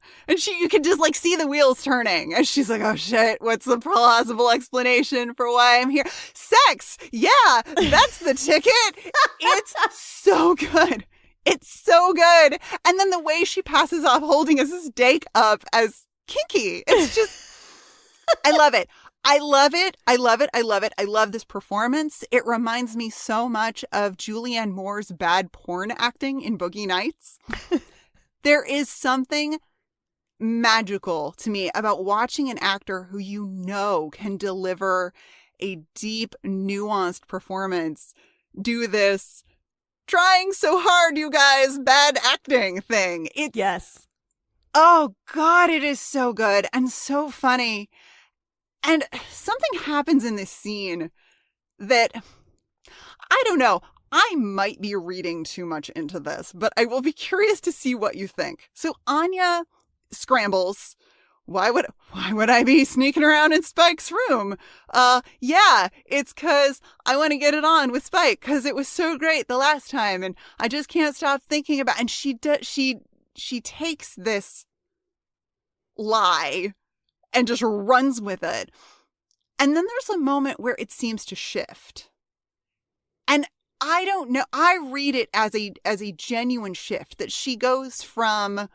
you can just, like, see the wheels turning. And she's like, oh, shit, what's the plausible explanation for why I'm here? Sex! Yeah, that's the ticket! It's so good. It's so good. And then the way she passes off holding his steak up as kinky. It's just, I love it. I love it. I love it. I love it. I love this performance. It reminds me so much of Julianne Moore's bad porn acting in Boogie Nights. There is something magical to me about watching an actor who you know can deliver a deep, nuanced performance do this trying so hard, you guys, bad acting thing. Yes. Oh, God, it is so good and so funny. And something happens in this scene that, I don't know, I might be reading too much into this, but I will be curious to see what you think. So Anya scrambles. Why would I be sneaking around in Spike's room? Yeah, it's because I want to get it on with Spike because it was so great the last time, and I just can't stop thinking about. And she takes this lie and just runs with it. And then there's a moment where it seems to shift. And I don't know, I read it as a genuine shift, that she goes from,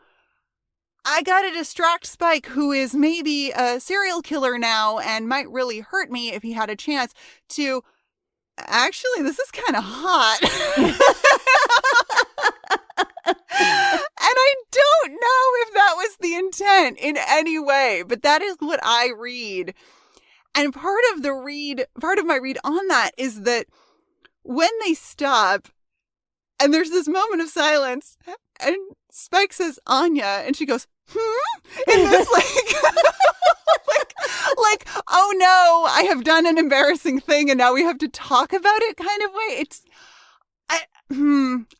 I gotta distract Spike, who is maybe a serial killer now and might really hurt me if he had a chance, to, actually, this is kind of hot. And I don't know if that was the intent in any way, but that is what I read. And part of my read on that is that when they stop and there's this moment of silence and Spike says, Anya, and she goes, in this like, oh no, I have done an embarrassing thing and now we have to talk about it kind of way.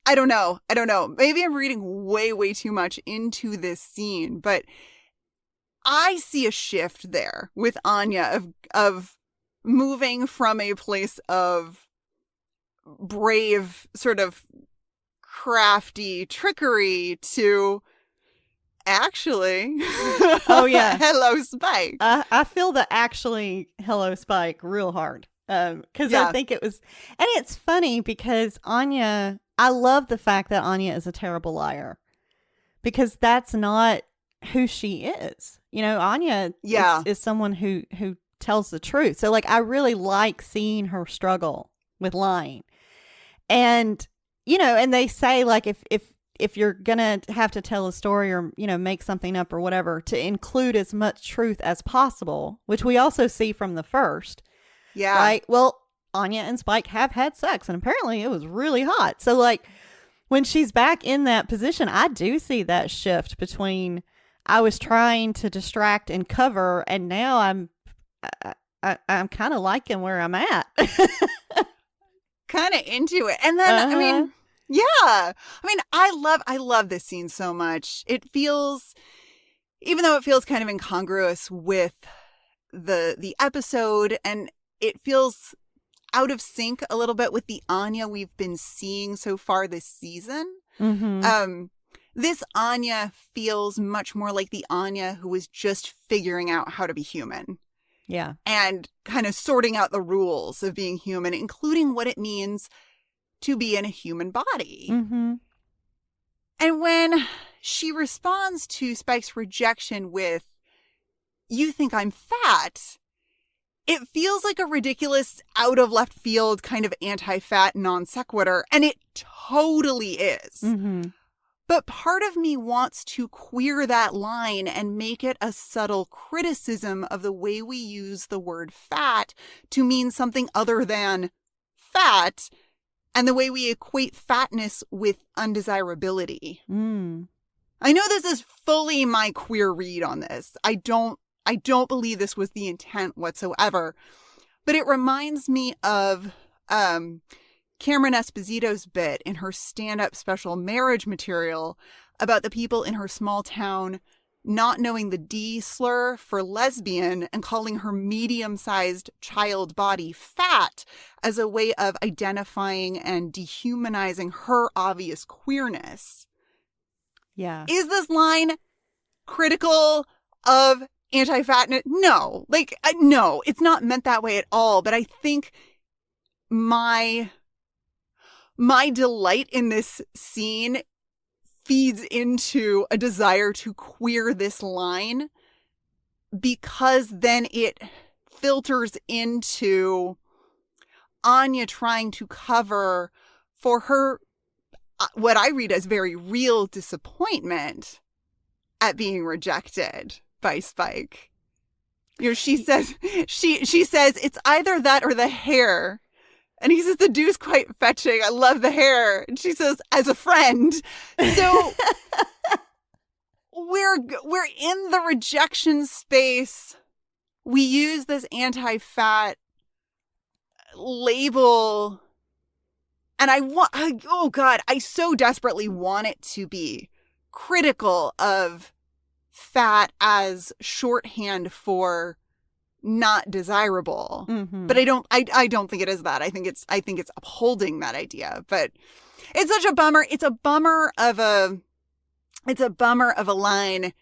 I don't know. Maybe I'm reading way too much into this scene, but I see a shift there with Anya of moving from a place of brave, sort of crafty trickery to actually. Oh, yeah. Hello, Spike. I feel the actually hello Spike real hard. Because I think it was, and it's funny because Anya, I love the fact that Anya is a terrible liar because that's not who she is. You know, Anya is someone who tells the truth. So like, I really like seeing her struggle with lying. And, you know, and they say like, if you're going to have to tell a story or, you know, make something up or whatever, to include as much truth as possible, which we also see from the first. Yeah. Right. Well, Anya and Spike have had sex and apparently it was really hot. So like when she's back in that position, I do see that shift between I was trying to distract and cover and now I'm kind of liking where I'm at. Kind of into it. And then, I mean, yeah. I mean, I love this scene so much. It feels, even though it feels kind of incongruous with the episode and it feels out of sync a little bit with the Anya we've been seeing so far this season. Mm-hmm. This Anya feels much more like the Anya who was just figuring out how to be human. Yeah. And kind of sorting out the rules of being human, including what it means to be in a human body. Mm-hmm. And when she responds to Spike's rejection with, "You think I'm fat," it feels like a ridiculous, out of left field kind of anti-fat non sequitur, and it totally is. Mm-hmm. But part of me wants to queer that line and make it a subtle criticism of the way we use the word fat to mean something other than fat, and the way we equate fatness with undesirability. Mm. I know this is fully my queer read on this. I don't believe this was the intent whatsoever, but it reminds me of Cameron Esposito's bit in her stand-up special Marriage Material about the people in her small town not knowing the D slur for lesbian and calling her medium-sized child body fat as a way of identifying and dehumanizing her obvious queerness. Yeah. Is this line critical of anti-fatness? No. No, it's not meant that way at all. But I think my delight in this scene feeds into a desire to queer this line because then it filters into Anya trying to cover for her what I read as very real disappointment at being rejected by Spike. You know, she says it's either that or the hair. And he says, the dude's quite fetching. I love the hair. And she says, as a friend. So we're in the rejection space. We use this anti-fat label. And I so desperately want it to be critical of fat as shorthand for not desirable. Mm-hmm. But I don't think it is that. I think it's upholding that idea. But it's such a bummer. It's a bummer of a line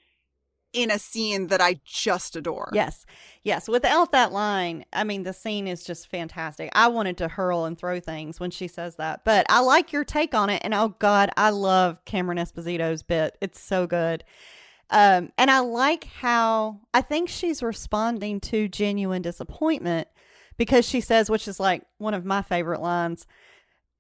in a scene that I just adore. Yes. Without that line, I mean, the scene is just fantastic. I wanted to hurl and throw things when she says that, but I like your take on it. And oh God, I love Cameron Esposito's bit. It's so good. And I like how I think she's responding to genuine disappointment because she says, which is like one of my favorite lines,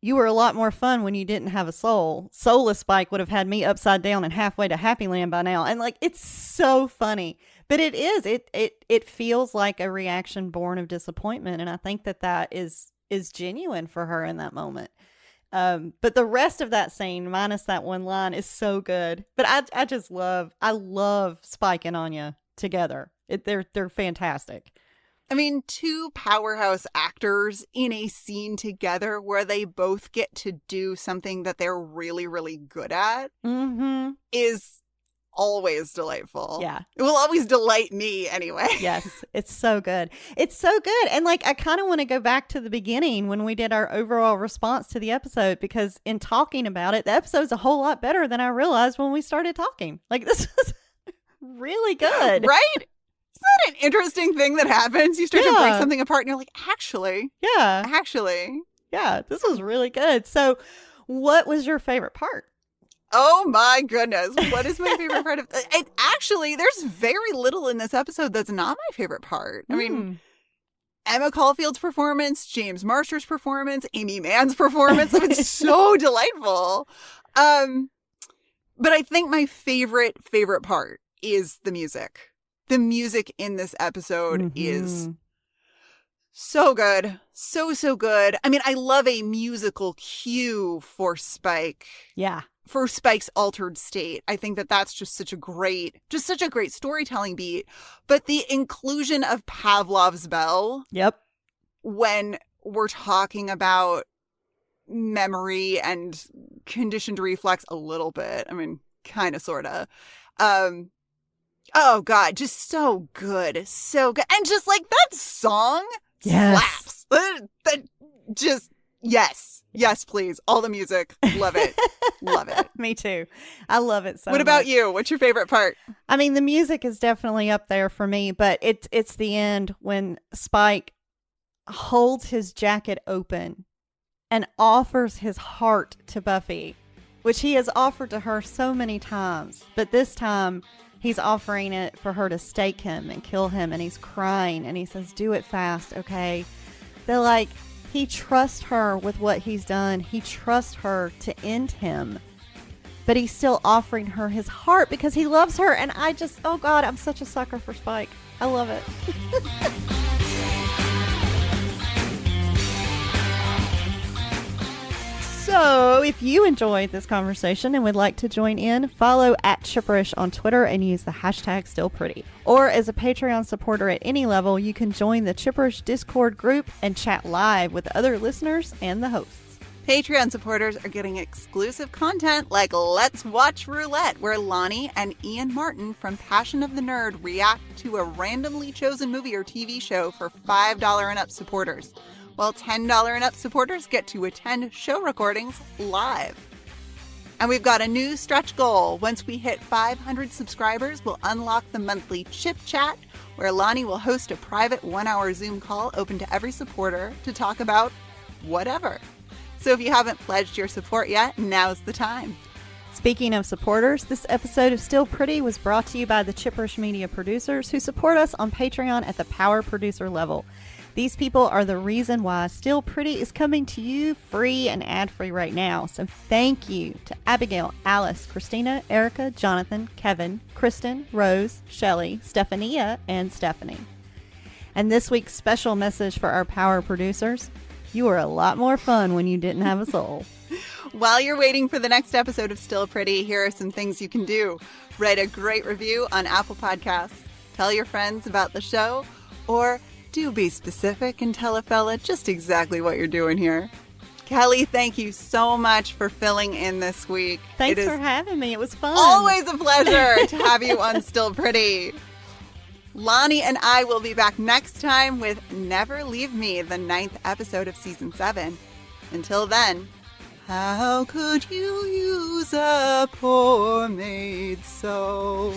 "You were a lot more fun when you didn't have a soul. Soulless Spike would have had me upside down and halfway to Happy Land by now." And like, it's so funny, but it feels like a reaction born of disappointment. And I think that is genuine for her in that moment. But the rest of that scene, minus that one line, is so good. But I love Spike and Anya together. They're fantastic. I mean, two powerhouse actors in a scene together where they both get to do something that they're really, really good at Mm-hmm. is always delightful. Yeah. It will always delight me anyway. Yes, it's so good. It's so good. And like, I kind of want to go back to the beginning when we did our overall response to the episode, because in talking about it, the episode's a whole lot better than I realized when we started talking. Like, this was really good. Right? Isn't that an interesting thing that happens? You start to break something apart and you're like, actually, this was really good. So what was your favorite part? Oh my goodness. What is my favorite part of it? Actually, there's very little in this episode that's not my favorite part. I mean, Emma Caulfield's performance, James Marsh's performance, Amy Mann's performance. It's so delightful. But I think my favorite part is the music. The music in this episode is so good. So good. I mean, I love a musical cue for Spike. Yeah. For Spike's altered state. I think that that's just such a great storytelling beat. But the inclusion of Pavlov's bell. Yep. When we're talking about memory and conditioned reflex a little bit. I mean, kind of, sort of. Oh God, just so good. So good. And just like that song slaps. That just, yes. Yes, please. All the music. Love it. Love it. Me too. I love it so much. What about you? What's your favorite part? I mean, the music is definitely up there for me, but it's the end when Spike holds his jacket open and offers his heart to Buffy, which he has offered to her so many times. But this time, he's offering it for her to stake him and kill him, and he's crying, and he says, do it fast, okay? They're like, he trusts her with what he's done. He trusts her to end him. But he's still offering her his heart because he loves her. And I just, oh God, I'm such a sucker for Spike. I love it. So if you enjoyed this conversation and would like to join in, follow @Chipperish on Twitter and use the hashtag StillPretty. Or as a Patreon supporter at any level, you can join the Chipperish Discord group and chat live with other listeners and the hosts. Patreon supporters are getting exclusive content like Let's Watch Roulette, where Lani and Ian Martin from Passion of the Nerd react to a randomly chosen movie or TV show for $5 and up supporters, while $10 and up supporters get to attend show recordings live. And we've got a new stretch goal. Once we hit 500 subscribers, we'll unlock the monthly Chip Chat, where Lani will host a private 1-hour Zoom call open to every supporter to talk about whatever. So if you haven't pledged your support yet, now's the time. Speaking of supporters, this episode of Still Pretty was brought to you by the Chipperish Media producers who support us on Patreon at the Power Producer level. These people are the reason why Still Pretty is coming to you free and ad-free right now. So thank you to Abigail, Alice, Christina, Erica, Jonathan, Kevin, Kristen, Rose, Shelley, Stephania, and Stephanie. And this week's special message for our Power producers: you were a lot more fun when you didn't have a soul. While you're waiting for the next episode of Still Pretty, here are some things you can do. Write a great review on Apple Podcasts. Tell your friends about the show, or do be specific and tell a fella just exactly what you're doing here. Kelly, thank you so much for filling in this week. Thanks for having me. It was fun. Always a pleasure to have you on Still Pretty. Lani and I will be back next time with Never Leave Me, the 9th episode of Season 7. Until then, how could you use a poor maid so?